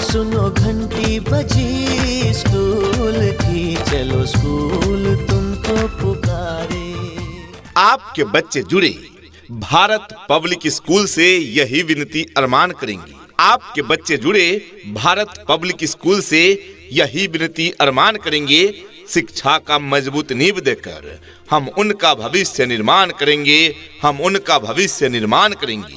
सुनो घंटी बजी स्कूल की, चलो स्कूल तुमको पुकारे। आपके बच्चे जुड़े भारत पब्लिक स्कूल से यही विनती अरमान करेंगे। आपके बच्चे जुड़े भारत पब्लिक स्कूल से यही विनती अरमान करेंगे। शिक्षा का मजबूत नींव देकर हम उनका भविष्य निर्माण करेंगे, हम उनका भविष्य निर्माण करेंगे।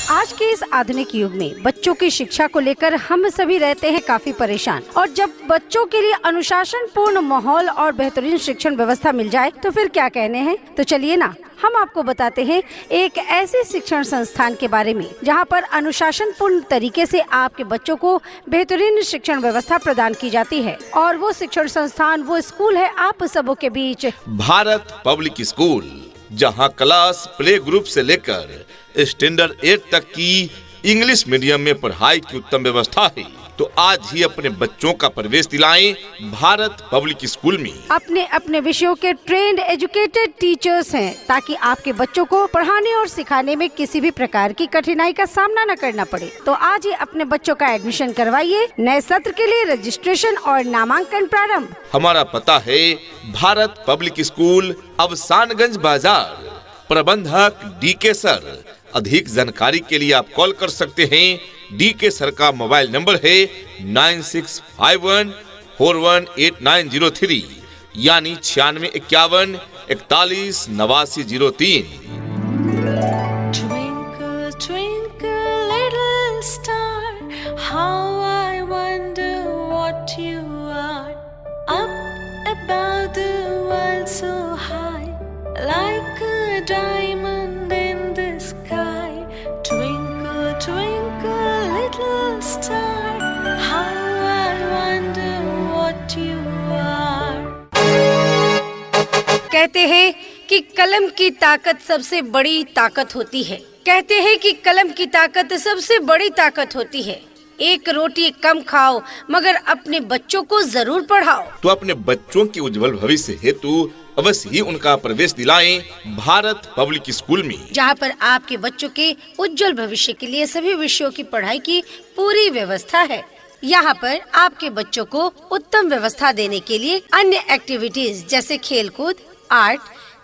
आज के इस आधुनिक युग में बच्चों की शिक्षा को लेकर हम सभी रहते हैं काफी परेशान, और जब बच्चों के लिए अनुशासन पूर्ण माहौल और बेहतरीन शिक्षण व्यवस्था मिल जाए तो फिर क्या कहने हैं। तो चलिए ना, हम आपको बताते हैं एक ऐसे शिक्षण संस्थान के बारे में जहां पर अनुशासन पूर्ण तरीके से आपके बच्चों को बेहतरीन शिक्षण व्यवस्था प्रदान की जाती है। और वो शिक्षण संस्थान, वो स्कूल है आप सबों के बीच भारत पब्लिक स्कूल, जहां क्लास प्ले ग्रुप से लेकर स्टैंडर्ड 8 तक की इंग्लिश मीडियम में पढ़ाई की उत्तम व्यवस्था है। तो आज ही अपने बच्चों का प्रवेश दिलाएं भारत पब्लिक स्कूल में। अपने अपने विषयों के ट्रेंड एजुकेटेड टीचर्स हैं, ताकि आपके बच्चों को पढ़ाने और सिखाने में किसी भी प्रकार की कठिनाई का सामना न करना पड़े। तो आज ही अपने बच्चों का एडमिशन करवाइए। नए सत्र के लिए रजिस्ट्रेशन और नामांकन प्रारंभ। हमारा पता है भारत पब्लिक स्कूल, अवसानगंज बाजार, प्रबंधक DK सर। अधिक जानकारी के लिए आप कॉल कर सकते हैं। DK सर का मोबाइल नंबर है 9651418903, यानी 9651 41 8903। Twinkle, twinkle, little star, how I wonder what you are. Up above the world so high, like a diamond in the sky. Twinkle, twinkle, little star, how I wonder what you are. कहते हैं कि कलम की ताकत सबसे बड़ी ताकत होती है। कहते हैं कि कलम की ताकत सबसे बड़ी ताकत होती है। एक रोटी कम खाओ, मगर अपने बच्चों को जरूर पढ़ाओ। तो अपने बच्चों के उज्जवल भविष्य हेतु अवश्य ही उनका प्रवेश दिलाएं भारत पब्लिक स्कूल में, जहां पर आपके बच्चों के उज्जवल भविष्य के लिए सभी विषयों की पढ़ाई की पूरी व्यवस्था है। यहाँ पर आपके बच्चों को उत्तम व्यवस्था देने के लिए अन्य एक्टिविटीज जैसे खेलकूद, आर्ट,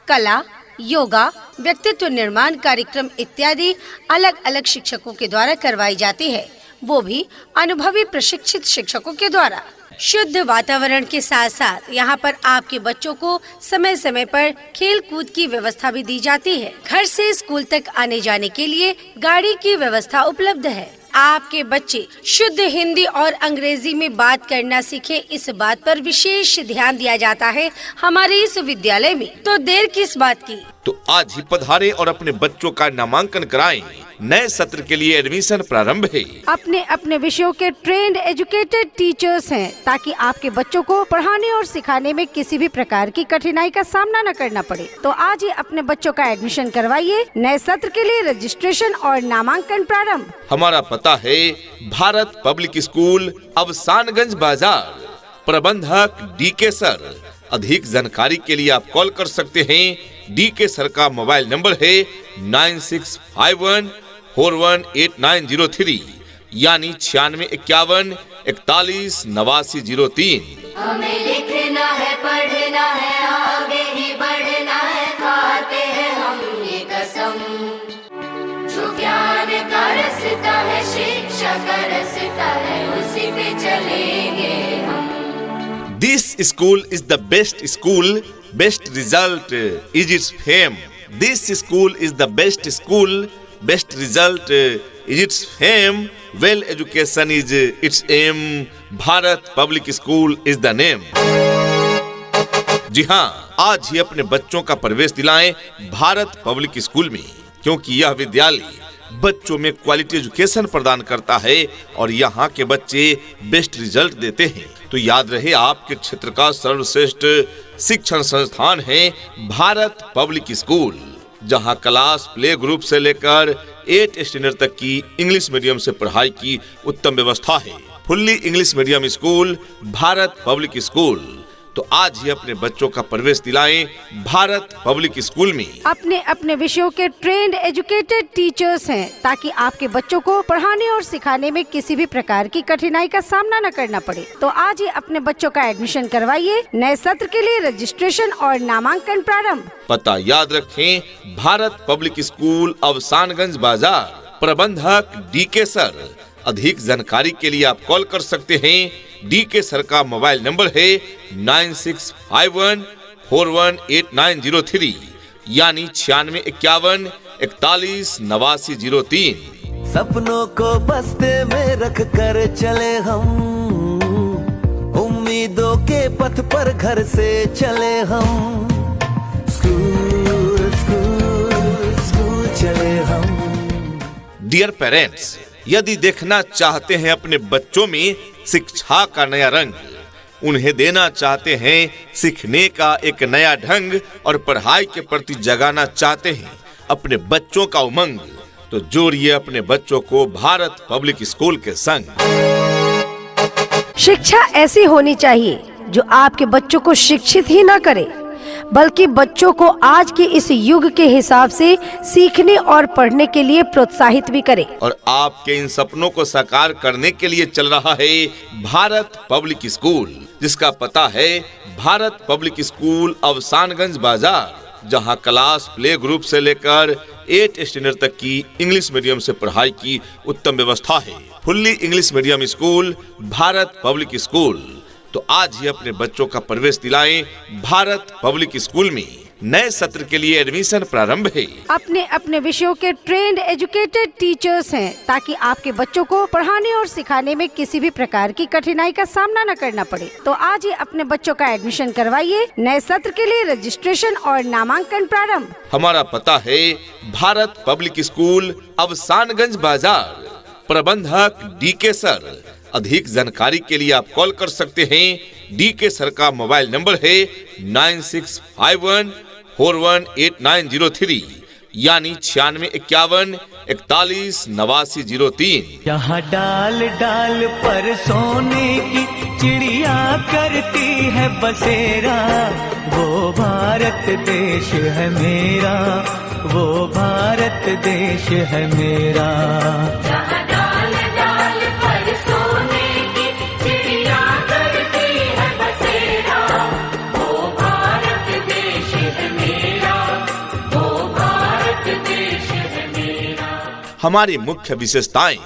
कला, योगा, व्यक्तित्व निर्माण कार्यक्रम इत्यादि अलग अलग शिक्षकों के द्वारा करवाई जाती है, वो भी अनुभवी प्रशिक्षित शिक्षकों के द्वारा। शुद्ध वातावरण के साथ साथ यहाँ पर आपके बच्चों को समय समय पर खेल कूद की व्यवस्था भी दी जाती है। घर से स्कूल तक आने जाने के लिए गाड़ी की व्यवस्था उपलब्ध है। आपके बच्चे शुद्ध हिंदी और अंग्रेजी में बात करना सीखे, इस बात पर विशेष ध्यान दिया जाता है हमारे इस विद्यालय में। तो देर किस बात की, तो आज ही पधारें और अपने बच्चों का नामांकन कराएं। नए सत्र के लिए एडमिशन प्रारंभ है। अपने अपने विषयों के ट्रेंड एजुकेटेड टीचर्स हैं, ताकि आपके बच्चों को पढ़ाने और सिखाने में किसी भी प्रकार की कठिनाई का सामना न करना पड़े। तो आज ही अपने बच्चों का एडमिशन करवाइए। नए सत्र के लिए रजिस्ट्रेशन और नामांकन प्रारंभ। हमारा पता है भारत पब्लिक स्कूल, अवसानगंज बाजार, प्रबंधक DK सर। अधिक जानकारी के लिए आप कॉल कर सकते हैं। DK सर का मोबाइल नंबर है 9651418903, यानी 9651 41 8903। हमें लिखना है, पढ़ना है, आगे ही बढ़ना है, खाते हैं हम ये कसम। जो ज्ञान का रास्ता है, शिक्षा का रास्ता है, उसी पे चलेंगे हम। This school is the best school, best result is its fame. This school is the best school, best result is its fame. Well education is its aim. Bharat Public School is the name. जी हाँ, आज ही अपने बच्चों का प्रवेश दिलाएं Bharat public school में, क्योंकि यह विद्यालय बच्चों में क्वालिटी एजुकेशन प्रदान करता है और यहाँ के बच्चे बेस्ट रिजल्ट देते हैं। तो याद रहे, आपके क्षेत्र का सर्वश्रेष्ठ शिक्षण संस्थान है भारत पब्लिक स्कूल, जहाँ क्लास प्ले ग्रुप से लेकर 8 स्टैंडर्ड तक की इंग्लिश मीडियम से पढ़ाई की उत्तम व्यवस्था है। Fully English medium school Bharat public school, तो आज ही अपने बच्चों का प्रवेश दिलाएं भारत पब्लिक स्कूल में। अपने अपने विषयों के ट्रेंड एजुकेटेड टीचर्स हैं, ताकि आपके बच्चों को पढ़ाने और सिखाने में किसी भी प्रकार की कठिनाई का सामना न करना पड़े। तो आज ही अपने बच्चों का एडमिशन करवाइए। नए सत्र के लिए रजिस्ट्रेशन और नामांकन प्रारंभ। पता याद रखें, भारत पब्लिक स्कूल, अवसानगंज बाजार, प्रबंधक DK सर। अधिक जानकारी के लिए आप कॉल कर सकते हैं। DK सर का मोबाइल नंबर है 9651418903 यानी 9651418903। सपनों को बस्ते में रख कर चले हम, उम्मीदों के पथ पर घर से चले हम, स्कूल स्कूल स्कूल चले हम। डियर पेरेंट्स, यदि देखना चाहते हैं अपने बच्चों में शिक्षा का नया रंग, उन्हें देना चाहते हैं सीखने का एक नया ढंग और पढ़ाई के प्रति जगाना चाहते हैं अपने बच्चों का उमंग, तो जोड़िए अपने बच्चों को भारत पब्लिक स्कूल के संग। शिक्षा ऐसी होनी चाहिए जो आपके बच्चों को शिक्षित ही न करे, बल्कि बच्चों को आज के इस युग के हिसाब से सीखने और पढ़ने के लिए प्रोत्साहित भी करे। और आपके इन सपनों को साकार करने के लिए चल रहा है भारत पब्लिक स्कूल, जिसका पता है भारत पब्लिक स्कूल, अवसानगंज बाजार, जहां क्लास प्ले ग्रुप से लेकर 8 स्टैंडर्ड तक की इंग्लिश मीडियम से पढ़ाई की उत्तम व्यवस्था है। Fully English medium school Bharat public school. तो आज ही अपने बच्चों का प्रवेश दिलाएं भारत पब्लिक स्कूल में। नए सत्र के लिए एडमिशन प्रारंभ है। अपने अपने विषयों के ट्रेंड एजुकेटेड टीचर्स हैं, ताकि आपके बच्चों को पढ़ाने और सिखाने में किसी भी प्रकार की कठिनाई का सामना न करना पड़े। तो आज ही अपने बच्चों का एडमिशन करवाइए। नए सत्र के लिए रजिस्ट्रेशन और नामांकन प्रारंभ। हमारा पता है भारत पब्लिक स्कूल, अवसानगंज बाजार, प्रबंधक DK सर। अधिक जानकारी के लिए आप कॉल कर सकते हैं। DK सर का मोबाइल नंबर है 9651418903 यानी 9651418903। यहाँ डाल डाल पर सोने की चिड़िया करती है बसेरा, वो भारत देश है मेरा, वो भारत देश है मेरा। हमारी मुख्य विशेषताएं: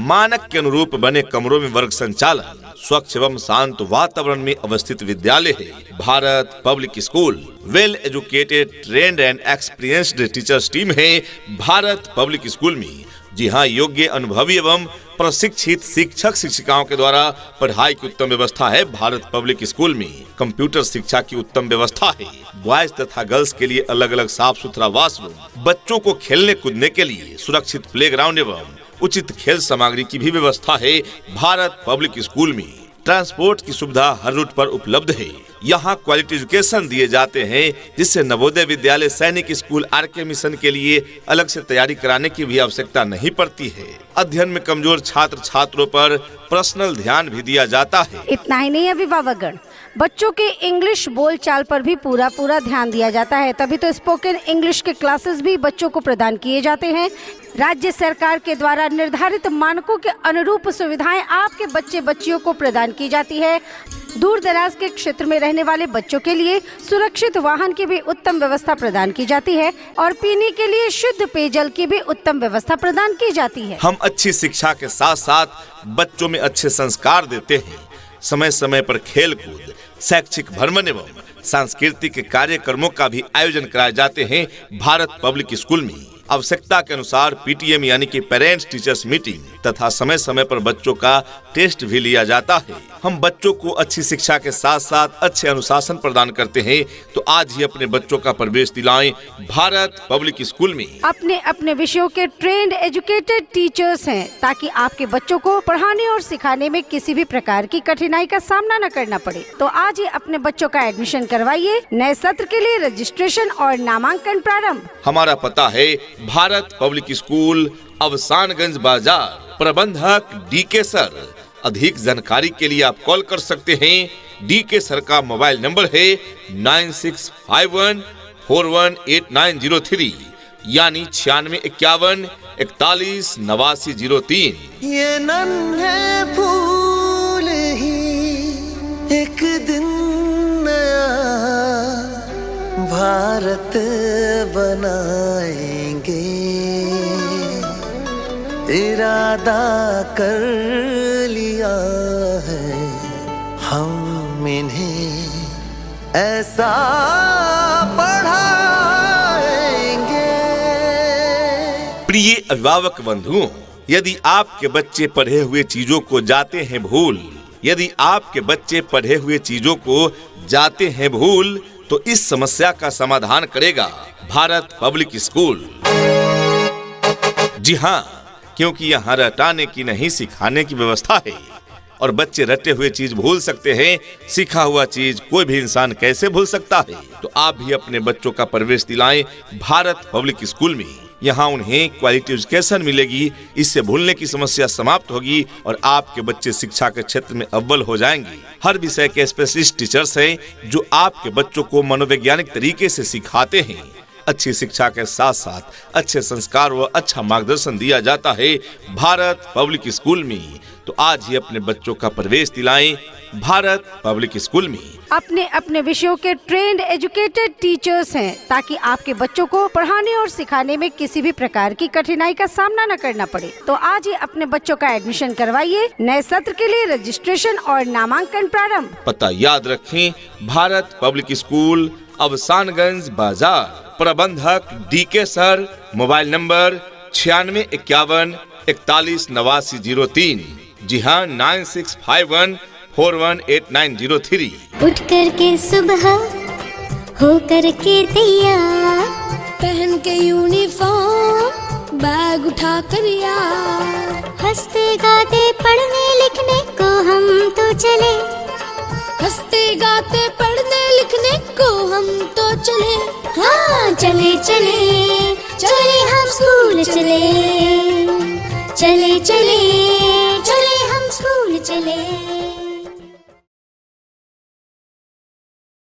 मानक के अनुरूप बने कमरों में वर्ग संचालन, स्वच्छ एवं शांत वातावरण में अवस्थित विद्यालय है Bharat public school. Well educated, trend and experienced teachers team है भारत पब्लिक स्कूल में। जी हाँ, योग्य, अनुभवी एवं प्रशिक्षित शिक्षक शिक्षिकाओं के द्वारा पढ़ाई की उत्तम व्यवस्था है भारत पब्लिक स्कूल में। कंप्यूटर शिक्षा की उत्तम व्यवस्था है। बॉयज तथा गर्ल्स के लिए अलग अलग साफ सुथरा वॉशरूम, बच्चों को खेलने कूदने के लिए सुरक्षित प्लेग्राउंड एवं उचित खेल सामग्री की भी व्यवस्था है भारत पब्लिक स्कूल में। ट्रांसपोर्ट की सुविधा हर रूट पर उपलब्ध है। यहाँ क्वालिटी एजुकेशन दिए जाते हैं, जिससे नवोदय विद्यालय, सैनिक स्कूल, RK मिशन के लिए अलग से तैयारी कराने की भी आवश्यकता नहीं पड़ती है। अध्ययन में कमजोर छात्र छात्रों पर पर्सनल ध्यान भी दिया जाता है। इतना ही नहीं, अभिभावकगण, बच्चों के इंग्लिश बोलचाल पर भी पूरा ध्यान दिया जाता है। तभी तो स्पोकन इंग्लिश के क्लासेस भी बच्चों को प्रदान किए जाते हैं। राज्य सरकार के द्वारा निर्धारित मानकों के अनुरूप सुविधाएं आपके बच्चे बच्चियों को प्रदान की जाती है। दूर दराज के क्षेत्र में रहने वाले बच्चों के लिए सुरक्षित वाहन की भी उत्तम व्यवस्था प्रदान की जाती है और पीने के लिए शुद्ध पेयजल की भी उत्तम व्यवस्था प्रदान की जाती है। हम अच्छी शिक्षा के साथ साथ बच्चों में अच्छे संस्कार देते हैं। समय समय पर खेल कूद, शैक्षिक भ्रमण एवं सांस्कृतिक कार्यक्रमों का भी आयोजन कराए जाते हैं भारत पब्लिक स्कूल में। आवश्यकता के अनुसार PTM यानी कि पेरेंट्स टीचर्स मीटिंग तथा समय समय पर बच्चों का टेस्ट भी लिया जाता है। हम बच्चों को अच्छी शिक्षा के साथ साथ अच्छे अनुशासन प्रदान करते हैं। तो आज ही अपने बच्चों का प्रवेश दिलाएं भारत पब्लिक स्कूल में। अपने अपने विषयों के ट्रेंड एजुकेटेड टीचर्स हैं, ताकि आपके बच्चों को पढ़ाने और सिखाने में किसी भी प्रकार की कठिनाई का सामना न करना पड़े। तो आज ही अपने बच्चों का एडमिशन करवाइए। नए सत्र के लिए रजिस्ट्रेशन और नामांकन प्रारंभ। हमारा पता है भारत पब्लिक स्कूल, अवसानगंज बाजार, प्रबंधक DK सर। अधिक जानकारी के लिए आप कॉल कर सकते हैं DK सर का मोबाइल नंबर है 9651418903 यानी 9651418903। ये नन्हे फूल ही एक दिन नया भारत बनाएंगे, इरादा कर लिया है हम इन्हें ऐसा पढ़ाएंगे। प्रिय अभिभावक बंधुओं, यदि आपके बच्चे पढ़े हुए चीजों को जाते हैं भूल, यदि आपके बच्चे पढ़े हुए चीजों को जाते हैं भूल, तो इस समस्या का समाधान करेगा भारत पब्लिक स्कूल। जी हाँ, क्योंकि यहाँ रटाने की नहीं सिखाने की व्यवस्था है और बच्चे रटे हुए चीज भूल सकते हैं, सीखा हुआ चीज कोई भी इंसान कैसे भूल सकता है। तो आप भी अपने बच्चों का प्रवेश दिलाएं भारत पब्लिक स्कूल में। यहाँ उन्हें क्वालिटी एजुकेशन मिलेगी, इससे भूलने की समस्या समाप्त होगी और आपके बच्चे शिक्षा के क्षेत्र में अव्वल हो जाएंगे। हर विषय के स्पेशलिस्ट टीचर्स हैं जो आपके बच्चों को मनोवैज्ञानिक तरीके से सिखाते हैं। अच्छी शिक्षा के साथ साथ अच्छे संस्कार व अच्छा मार्गदर्शन दिया जाता है भारत पब्लिक स्कूल में। तो आज ही अपने बच्चों का प्रवेश दिलाएं भारत पब्लिक स्कूल में। अपने अपने विषयों के ट्रेंड एजुकेटेड टीचर्स हैं, ताकि आपके बच्चों को पढ़ाने और सिखाने में किसी भी प्रकार की कठिनाई का सामना न करना पड़े। तो आज ही अपने बच्चों का एडमिशन करवाइए। नए सत्र के लिए रजिस्ट्रेशन और नामांकन प्रारंभ। पता याद रखें, भारत पब्लिक स्कूल, अवसानगंज बाजार। प्रबंधक DK सर। Mobile number 9651418903। जी हाँ, 9651418903। उठ करके सुबह हो करके तैयार, पहन के यूनिफॉर्म, बैग उठा कर यार, हंसते गाते पढ़ने लिखने को हम तो चले, हंसते गाते पढ़ने लिखने को हम तो चले। हाँ चले चले चले हम स्कूल चले।